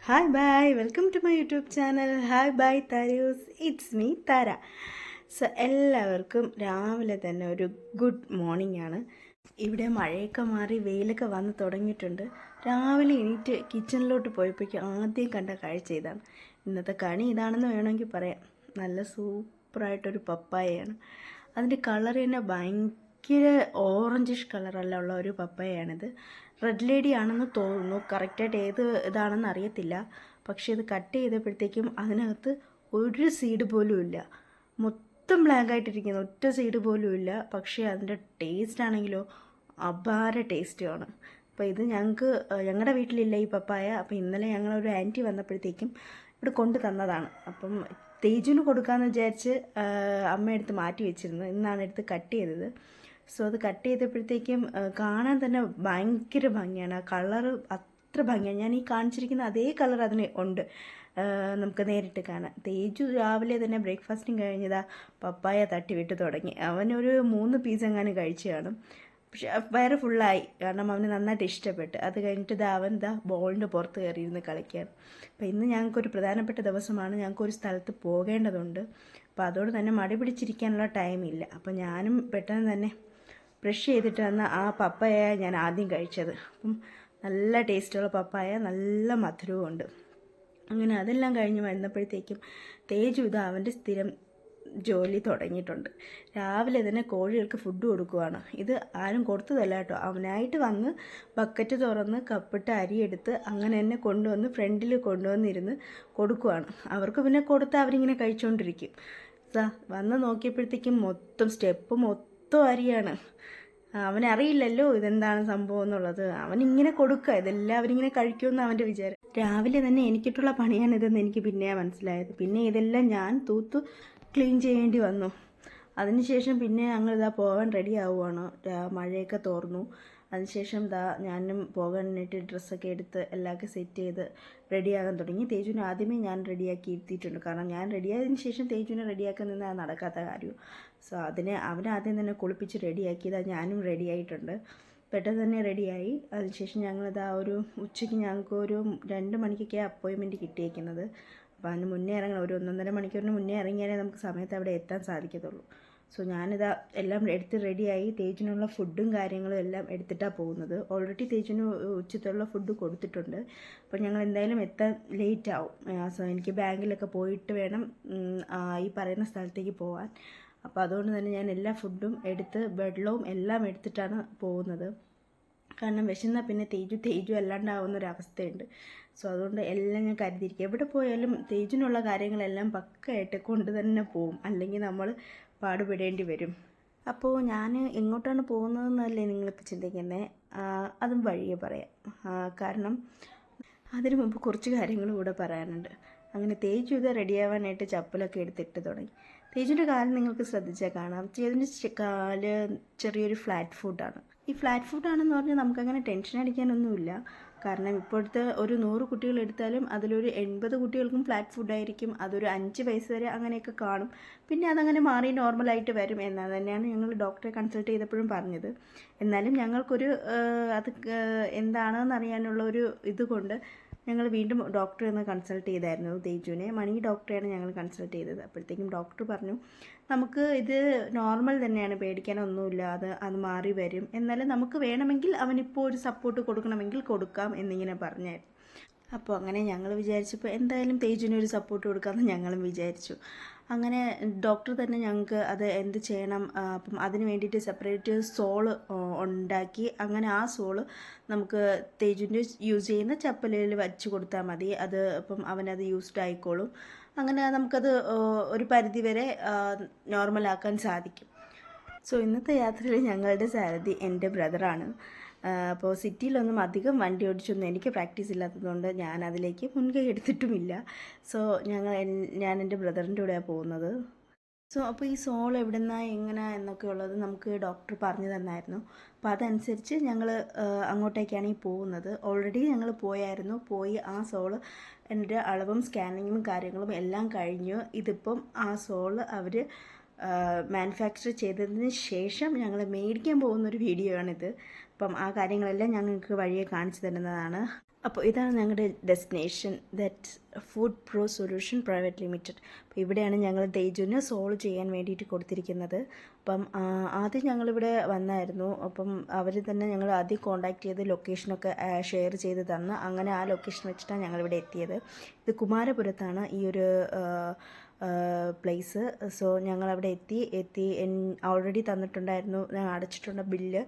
Hi, bye. Welcome to my YouTube channel. Hi, bye, Tarus. It's me, Tara. So എല്ലാവർക്കും രാവിലെ തന്നെ ഒരു good morning ആണ്. ഇവിടെ മഴയൊക്കെ മാറി വെയിലൊക്കെ വന്ന് തുടങ്ങിയിട്ടുണ്ട്. രാവിലെ എണീറ്റ് കിച്ചണിലോട്ട് പോയപ്പോഴേക്കും ആദ്യം കണ്ട കാഴ്ച ഇതാണ്. ഇന്നത്തെ കണി ഇതാണെന്ന് വേണമെങ്കിൽ പറയാം. നല്ല സൂപ്പറായിട്ടൊരു പപ്പായയാണ്. അതിൻ്റെ കളർ തന്നെ ഭയങ്കര ഓറഞ്ചിഷ് കളറല്ല ഉള്ള ഒരു പപ്പായയാണിത്. റെഡ് ലേഡി ആണെന്ന് തോന്നുന്നു. കറക്റ്റായിട്ട് ഏത് ഇതാണെന്ന് അറിയത്തില്ല. പക്ഷേ ഇത് കട്ട് ചെയ്തപ്പോഴത്തേക്കും അതിനകത്ത് ഒരു സീഡ് പോലും ഇല്ല. മൊത്തം ബ്ലാങ്ക് ആയിട്ടിരിക്കുന്നു. ഒറ്റ സീഡ് പോലും ഇല്ല. പക്ഷേ അതിൻ്റെ ടേസ്റ്റ് ആണെങ്കിലോ അപാര ടേസ്റ്റുമാണ്. അപ്പോൾ ഇത് ഞങ്ങളുടെ വീട്ടിലില്ല ഈ പപ്പായ. അപ്പോൾ ഇന്നലെ ഞങ്ങളൊരു ആൻറ്റി വന്നപ്പോഴത്തേക്കും ഇവിടെ കൊണ്ടു തന്നതാണ്. അപ്പം തേജുവിന് കൊടുക്കാമെന്ന് വിചാരിച്ച് അമ്മ എടുത്ത് മാറ്റി വെച്ചിരുന്നു. ഇന്നാണ് എടുത്ത് കട്ട് ചെയ്തത്. സോ അത് കട്ട് ചെയ്തപ്പോഴത്തേക്കും കാണാൻ തന്നെ ഭയങ്കര ഭംഗിയാണ്. ആ കളറ് അത്ര ഭംഗിയാണ്. ഞാൻ ഈ കാണിച്ചിരിക്കുന്ന അതേ കളർ അതിന് ഉണ്ട്. നമുക്ക് നേരിട്ട് കാണാം. തേജു രാവിലെ തന്നെ ബ്രേക്ക്ഫാസ്റ്റും കഴിഞ്ഞതാ പപ്പായ തട്ടി വിട്ട് തുടങ്ങി. അവനൊരു 3 പീസ് എങ്ങാനും കഴിച്ച് കാണും. പക്ഷെ വയറ് ഫുള്ളായി. കാരണം അവന് നന്നായിട്ട് ഇഷ്ടപ്പെട്ട്. അത് കഴിഞ്ഞിട്ട് അവൻ ബോളിൻ്റെ പുറത്ത് കയറിയിരുന്ന് കളിക്കാൻ. അപ്പോൾ ഇന്ന് ഞങ്ങൾക്കൊരു പ്രധാനപ്പെട്ട ദിവസമാണ്. ഞങ്ങൾക്കൊരു സ്ഥലത്ത് പോകേണ്ടതുണ്ട്. അപ്പോൾ അതോട് തന്നെ മടി പിടിച്ചിരിക്കാനുള്ള ടൈമില്ല. അപ്പോൾ ഞാനും പെട്ടെന്ന് തന്നെ ബ്രഷ് ചെയ്തിട്ട് വന്ന ആ പപ്പായ ഞാൻ ആദ്യം കഴിച്ചത്. അപ്പം നല്ല ടേസ്റ്റുള്ള പപ്പായ, നല്ല മധുരവും ഉണ്ട്. അങ്ങനെ അതെല്ലാം കഴിഞ്ഞ് വരുന്നപ്പോഴത്തേക്കും തേജു അവൻ്റെ സ്ഥിരം ജോലി തുടങ്ങിയിട്ടുണ്ട്. രാവിലെ തന്നെ കോഴികൾക്ക് ഫുഡ് കൊടുക്കുവാണ്. ഇത് ആരും കൊടുത്തതല്ല കേട്ടോ. അവനായിട്ട് വന്ന് ബക്കറ്റ് തുറന്ന് കപ്പിട്ട് അരിയെടുത്ത് അങ്ങനെ തന്നെ കൊണ്ടുവന്ന് ഫ്രണ്ടിൽ കൊണ്ടുവന്നിരുന്ന് കൊടുക്കുവാണ്. അവർക്ക് പിന്നെ കൊടുത്ത് അവരിങ്ങനെ കഴിച്ചുകൊണ്ടിരിക്കും. വന്ന് നോക്കിയപ്പോഴത്തേക്കും സ്റ്റെപ്പ് മൊത്തം അരിയാണ്. അവനറിയില്ലല്ലോ ഇതെന്താണ് സംഭവം എന്നുള്ളത്. അവനിങ്ങനെ കൊടുക്കുക, ഇതെല്ലാം അവരിങ്ങനെ കഴിക്കുമെന്ന് അവൻ്റെ വിചാരം. രാവിലെ തന്നെ എനിക്കിട്ടുള്ള പണിയാണിതെന്ന് എനിക്ക് പിന്നെയാണ് മനസ്സിലായത്. പിന്നെ ഇതെല്ലാം ഞാൻ തൂത്ത് ക്ലീൻ ചെയ്യേണ്ടി വന്നു. അതിനുശേഷം പിന്നെ ഞങ്ങൾ പോകാൻ റെഡി ആവുകയാണ്. മഴയൊക്കെ തോർന്നു. അതിനുശേഷം ഞാനും പോകാനായിട്ട് ഡ്രസ്സൊക്കെ എടുത്ത് എല്ലാമൊക്കെ സെറ്റ് ചെയ്ത് റെഡിയാകാൻ തുടങ്ങി. തേജുവിനെ ആദ്യമേ ഞാൻ റെഡിയാക്കി ഇരുത്തിയിട്ടുണ്ട്. കാരണം ഞാൻ റെഡിയായതിന് ശേഷം തേജുവിനെ റെഡിയാക്കാൻ നിന്നാൽ നടക്കാത്ത കാര്യം. സോ അവനാദ്യം തന്നെ കുളിപ്പിച്ച് റെഡിയാക്കിയതാണ്. ഞാനും റെഡിയായിട്ടുണ്ട്. പെട്ടെന്ന് തന്നെ റെഡിയായി. അതിനുശേഷം ഒരു ഉച്ചയ്ക്ക് ഞങ്ങൾക്ക് ഒരു 2 മണിക്കൊക്കെ അപ്പോയിൻമെൻറ്റ് കിട്ടിയേക്കുന്നത്. അപ്പോൾ അതിന് മുന്നേ ഇറങ്ങണം. ഒരു 1.5 മണിക്കൂറിന് മുന്നേ ഇറങ്ങിയാലേ നമുക്ക് സമയത്ത് അവിടെ എത്താൻ സാധിക്കത്തുള്ളൂ. സോ എല്ലാം എടുത്ത് റെഡിയായി. തേജിനുള്ള ഫുഡും കാര്യങ്ങളും എല്ലാം എടുത്തിട്ടാണ് പോകുന്നത്. ഓൾറെഡി തേജിന് ഉച്ചത്തുള്ള ഫുഡ് കൊടുത്തിട്ടുണ്ട്. അപ്പോൾ ഞങ്ങൾ എന്തായാലും എത്താൻ ലേറ്റ് ആവും. സോ എനിക്ക് ബാങ്കിലൊക്കെ പോയിട്ട് വേണം ഈ പറയുന്ന സ്ഥലത്തേക്ക് പോകാൻ. അപ്പോൾ അതുകൊണ്ട് തന്നെ ഞാൻ എല്ലാ ഫുഡും എടുത്ത് വെള്ളവും എല്ലാം എടുത്തിട്ടാണ് പോകുന്നത്. കാരണം വിശന്നാൽ പിന്നെ തേജു അല്ലാണ്ടാവുന്നൊരവസ്ഥയുണ്ട്. സോ അതുകൊണ്ട് എല്ലാം ഞാൻ കരുതിയിരിക്കും. എവിടെ പോയാലും തേജിനുള്ള കാര്യങ്ങളെല്ലാം പക്കയായിട്ട് കൊണ്ട് തന്നെ പോവും. അല്ലെങ്കിൽ നമ്മൾ പാടുപെടേണ്ടി വരും. അപ്പോൾ ഞാൻ എങ്ങോട്ടാണ് പോകുന്നതെന്നല്ലേ നിങ്ങളിപ്പോൾ ചിന്തിക്കുന്നത്. അതും വഴിയെ പറയാം. കാരണം അതിനു മുമ്പ് കുറച്ച് കാര്യങ്ങളും കൂടെ പറയാനുണ്ട്. അങ്ങനെ തേജു റെഡിയാവാനായിട്ട് ചപ്പലൊക്കെ എടുത്തിട്ട് തുടങ്ങി. തേജുവിൻ്റെ കാല് നിങ്ങൾക്ക് ശ്രദ്ധിച്ചാൽ കാണാം. തേജുവിൻ്റെ കാല് ചെറിയൊരു ഫ്ലാറ്റ് ഫുട്ടാണ്. ഈ ഫ്ലാറ്റ് ഫുട്ടാണെന്ന് പറഞ്ഞാൽ നമുക്കങ്ങനെ ടെൻഷൻ അടിക്കാനൊന്നുമില്ല. കാരണം ഇപ്പോഴത്തെ ഒരു 100 കുട്ടികൾ എടുത്താലും അതിലൊരു 80 കുട്ടികൾക്കും ഫ്ലാറ്റ് ഫുഡായിരിക്കും. അതൊരു 5 വയസ്സ് വരെ അങ്ങനെയൊക്കെ കാണും. പിന്നെ അതങ്ങനെ മാറി നോർമലായിട്ട് വരും എന്നാൽ തന്നെയാണ് ഞങ്ങൾ ഡോക്ടറെ കൺസൾട്ട് ചെയ്തപ്പോഴും പറഞ്ഞത്. എന്നാലും ഞങ്ങൾക്കൊരു അത് എന്താണെന്ന് അറിയാനുള്ള ഒരു ഇതുകൊണ്ട് ഞങ്ങൾ വീണ്ടും ഡോക്ടറെ ഒന്ന് കൺസൾട്ട് ചെയ്തായിരുന്നു. തേജുവിനെ മണി ഡോക്ടറെയാണ് ഞങ്ങൾ കൺസൾട്ട് ചെയ്തത്. അപ്പോഴത്തേക്കും ഡോക്ടർ പറഞ്ഞു നമുക്ക് ഇത് നോർമൽ തന്നെയാണ്, പേടിക്കാനൊന്നുമില്ല, അത് മാറി വരും. എന്നാലും നമുക്ക് വേണമെങ്കിൽ അവനിപ്പോൾ ഒരു സപ്പോർട്ട് കൊടുക്കണമെങ്കിൽ കൊടുക്കാം എന്നിങ്ങനെ പറഞ്ഞായിരുന്നു. അപ്പോൾ അങ്ങനെ ഞങ്ങൾ വിചാരിച്ചപ്പോൾ എന്തായാലും തേജുവിന് ഒരു സപ്പോർട്ട് കൊടുക്കാമെന്ന് ഞങ്ങളും വിചാരിച്ചു. അങ്ങനെ ഡോക്ടർ തന്നെ ഞങ്ങൾക്ക് അത് എന്ത് ചെയ്യണം, അപ്പം അതിന് വേണ്ടിയിട്ട് സെപ്പറേറ്റ് സോള് ഉണ്ടാക്കി. അങ്ങനെ ആ സോള് നമുക്ക് തേജുവിൻ്റെ യൂസ് ചെയ്യുന്ന ചപ്പലിൽ വച്ച് കൊടുത്താൽ മതി. അത് അപ്പം അവനത് യൂസ്ഡ് ആയിക്കോളും. അങ്ങനെ നമുക്കത് ഒരു പരിധിവരെ നോർമലാക്കാൻ സാധിക്കും. സോ ഇന്നത്തെ യാത്രയിൽ ഞങ്ങളുടെ സാരഥി എൻ്റെ ബ്രദറാണ്. അപ്പോൾ സിറ്റിയിലൊന്നും അധികം വണ്ടി ഓടിച്ചൊന്നും എനിക്ക് പ്രാക്ടീസ് ഇല്ലാത്തതുകൊണ്ട് ഞാൻ അതിലേക്ക് മുൻകൈ എടുത്തിട്ടുമില്ല. സോ ഞാൻ എൻ്റെ ബ്രദറിൻ്റെ കൂടെയാണ് പോകുന്നത്. സോ അപ്പോൾ ഈ സോൾ എവിടെ നിന്നാണ് എങ്ങനെ എന്നൊക്കെ ഉള്ളത് നമുക്ക് ഡോക്ടർ പറഞ്ഞു തന്നായിരുന്നു. അപ്പോൾ അതനുസരിച്ച് ഞങ്ങൾ അങ്ങോട്ടേക്കാണ് ഈ പോകുന്നത്. ഓൾറെഡി ഞങ്ങൾ പോയി ആ സോള് എൻ്റെ അളവും സ്കാനിങ്ങും കാര്യങ്ങളും എല്ലാം കഴിഞ്ഞു. ഇതിപ്പം ആ സോള് അവർ മാനുഫാക്ചർ ചെയ്തതിന് ശേഷം ഞങ്ങൾ മേടിക്കാൻ പോകുന്നൊരു വീഡിയോ ആണിത്. അപ്പം ആ കാര്യങ്ങളെല്ലാം ഞങ്ങൾക്ക് വഴിയെ കാണിച്ചു തരുന്നതാണ്. അപ്പോൾ ഇതാണ് ഞങ്ങളുടെ destination, that food pro solution private limited. അപ്പോൾ ഇവിടെയാണ് ഞങ്ങൾ തേജുവിന് സോൾവ് ചെയ്യാൻ വേണ്ടിയിട്ട് കൊടുത്തിരിക്കുന്നത്. അപ്പം ആദ്യം ഞങ്ങളിവിടെ വന്നായിരുന്നു. അപ്പം അവർ തന്നെ ഞങ്ങൾ ആദ്യം കോൺടാക്ട് ചെയ്ത് ലൊക്കേഷനൊക്കെ ഷെയർ ചെയ്ത് തന്ന് അങ്ങനെ ആ ലൊക്കേഷൻ വെച്ചിട്ടാണ് ഞങ്ങളിവിടെ എത്തിയത്. ഇത് കുമാരപുരത്താണ് ഈ ഒരു പ്ലേസ്. സോ ഞങ്ങളവിടെ എത്തി ഓൾറെഡി തന്നിട്ടുണ്ടായിരുന്നു, ഞാൻ അടച്ചിട്ടുണ്ട് ബില്ല്.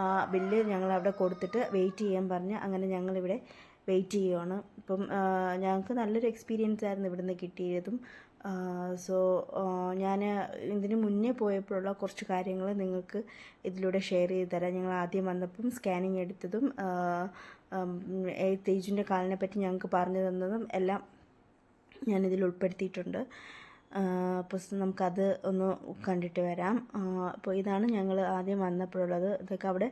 ആ ബില്ല് ഞങ്ങളവിടെ കൊടുത്തിട്ട് വെയിറ്റ് ചെയ്യാൻ പറഞ്ഞ് അങ്ങനെ ഞങ്ങളിവിടെ വെയിറ്റ് ചെയ്യുകയാണ്. ഇപ്പം ഞങ്ങൾക്ക് നല്ലൊരു എക്സ്പീരിയൻസ് ആയിരുന്നു ഇവിടുന്ന് കിട്ടിയതും. സോ ഞാൻ ഇതിന് മുന്നേ പോയപ്പോഴുള്ള കുറച്ച് കാര്യങ്ങൾ നിങ്ങൾക്ക് ഇതിലൂടെ ഷെയർ ചെയ്ത് തരാം. ഞങ്ങൾ ആദ്യം വന്നപ്പം സ്കാനിങ് എടുത്തതും തേജുവിൻ്റെ കാലിനെ പറ്റി ഞങ്ങൾക്ക് പറഞ്ഞു തന്നതും എല്ലാം ഞാനിതിൽ ഉൾപ്പെടുത്തിയിട്ടുണ്ട്. അപ്പോൾ നമുക്കത് ഒന്ന് കണ്ടിട്ട് വരാം. അപ്പോൾ ഇതാണ് ഞങ്ങൾ ആദ്യം വന്നപ്പോഴുള്ളത്. ഇതൊക്കെ അവിടെ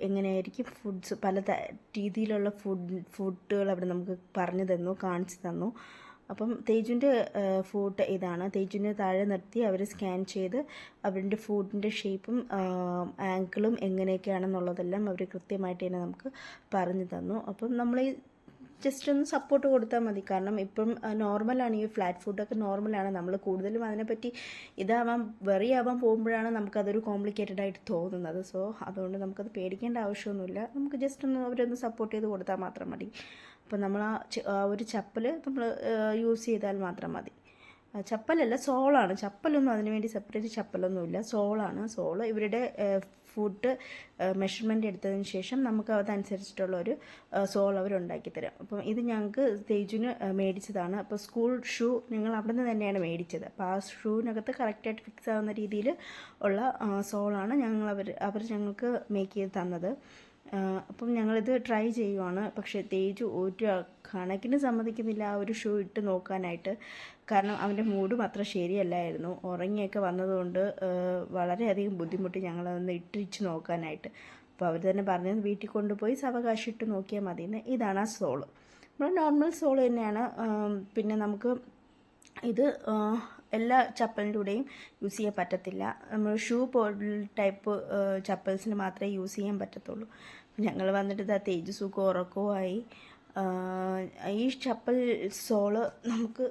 എങ്ങനെയായിരിക്കും ഫുഡ്സ്, പല രീതിയിലുള്ള ഫുഡുകൾ അവിടെ നമുക്ക് പറഞ്ഞു തന്നു, കാണിച്ചു തന്നു. അപ്പം തേജുവിൻ്റെ ഫുഡ് ഇതാണ്. തേജുവിനെ താഴെ നിർത്തി അവർ സ്കാൻ ചെയ്ത് അവരുടെ ഫുഡിൻ്റെ ഷേപ്പും ആങ്കിളും എങ്ങനെയൊക്കെയാണെന്നുള്ളതെല്ലാം അവർ കൃത്യമായിട്ട് തന്നെ നമുക്ക് പറഞ്ഞു തന്നു. അപ്പം നമ്മൾ ജസ്റ്റ് ഒന്ന് സപ്പോർട്ട് കൊടുത്താൽ മതി. കാരണം ഇപ്പം നോർമലാണ്, ഈ ഫ്ലാറ്റ് ഫുഡൊക്കെ നോർമലാണ്. നമ്മൾ കൂടുതലും അതിനെപ്പറ്റി വെറി ആവാൻ പോകുമ്പോഴാണ് നമുക്കതൊരു കോംപ്ലിക്കേറ്റഡ് ആയിട്ട് തോന്നുന്നത്. സോ അതുകൊണ്ട് നമുക്കത് പേടിക്കേണ്ട ആവശ്യമൊന്നുമില്ല. നമുക്ക് ജസ്റ്റ് ഒന്ന് അവരൊന്ന് സപ്പോർട്ട് ചെയ്ത് കൊടുത്താൽ മാത്രം മതി. അപ്പോൾ നമ്മൾ ആ ഒരു ചപ്പൽ നമ്മൾ യൂസ് ചെയ്താൽ മാത്രം മതി. ചപ്പലല്ല, സോളാണ്. ചപ്പലൊന്നും അതിന് വേണ്ടി സെപ്പറേറ്റ് ചപ്പലൊന്നുമില്ല, സോളാണ്. സോള് ഇവരുടെ ഫുഡ് മെഷർമെൻ്റ് എടുത്തതിന് ശേഷം നമുക്ക് അതനുസരിച്ചിട്ടുള്ളൊരു സോൾ അവർ ഉണ്ടാക്കിത്തരാം. അപ്പം ഇത് ഞങ്ങൾക്ക് തേജുവിന് മേടിച്ചതാണ്. അപ്പോൾ സ്കൂൾ ഷൂ ഞങ്ങൾ അവിടെ നിന്ന് തന്നെയാണ് മേടിച്ചത്. അപ്പോൾ ആ ഷൂവിനകത്ത് കറക്റ്റായിട്ട് ഫിക്സ് ആവുന്ന രീതിയിൽ ഉള്ള സോളാണ് അവർ ഞങ്ങൾക്ക് മേക്ക് ചെയ്ത് തന്നത്. അപ്പം ഞങ്ങളിത് ട്രൈ ചെയ്യുവാണ്. പക്ഷേ തേജു ഒരു കണക്കിന് സമ്മതിക്കുന്നില്ല ആ ഒരു ഷൂ ഇട്ട് നോക്കാനായിട്ട്. കാരണം അവൻ്റെ മൂഡും അത്ര ശരിയല്ലായിരുന്നു. ഉറങ്ങിയൊക്കെ വന്നതുകൊണ്ട് വളരെയധികം ബുദ്ധിമുട്ടി ഞങ്ങളതൊന്ന് ഇട്ടിച്ച് നോക്കാനായിട്ട്. അപ്പോൾ അവർ തന്നെ പറഞ്ഞത് വീട്ടിൽ കൊണ്ടുപോയി സാവകാശം ഇട്ട് നോക്കിയാൽ മതിയെന്ന്. ഇതാണ് ആ സോള്, നമ്മൾ നോർമൽ സോള് തന്നെയാണ്. പിന്നെ നമുക്ക് ഇത് എല്ലാ ചപ്പലിൻ്റെ കൂടെയും യൂസ് ചെയ്യാൻ പറ്റത്തില്ല. നമ്മൾ ഷൂ ടൈപ്പ് ചപ്പൽസിന് മാത്രമേ യൂസ് ചെയ്യാൻ പറ്റത്തുള്ളൂ. ഞങ്ങൾ വന്നിട്ട് ഇതാ തേജു സുഖം ഉറക്കവുമായി. ഈ ചപ്പൽ സോള് നമുക്ക്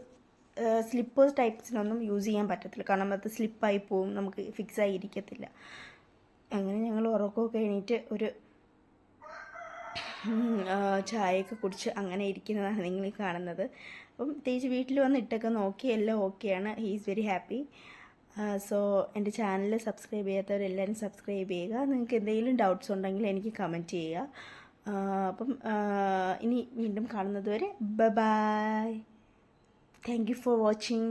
സ്ലിപ്പേഴ്സ് ടൈപ്സിനൊന്നും യൂസ് ചെയ്യാൻ പറ്റത്തില്ല. കാരണം അത് സ്ലിപ്പായി പോവും, നമുക്ക് ഫിക്സായി ഇരിക്കത്തില്ല. അങ്ങനെ ഞങ്ങൾ ഉറക്കമൊക്കെ എണീറ്റ് ഒരു ചായയൊക്കെ കുടിച്ച് അങ്ങനെ ഇരിക്കുന്നതാണ് നിങ്ങൾ കാണുന്നത്. അപ്പം തേജ് വീട്ടിൽ വന്ന് ഇട്ടൊക്കെ നോക്കി, എല്ലാം ഓക്കെയാണ്. He is very happy. So എൻ്റെ ചാനൽ സബ്സ്ക്രൈബ് ചെയ്യാത്തവരെല്ലാവരും സബ്സ്ക്രൈബ് ചെയ്യുക. നിങ്ങൾക്ക് എന്തെങ്കിലും ഡൗട്ട്സ് ഉണ്ടെങ്കിൽ എനിക്ക് കമൻറ്റ് ചെയ്യുക. അപ്പം ഇനി വീണ്ടും കാണുന്നത് വരെ bye. Thank you for watching.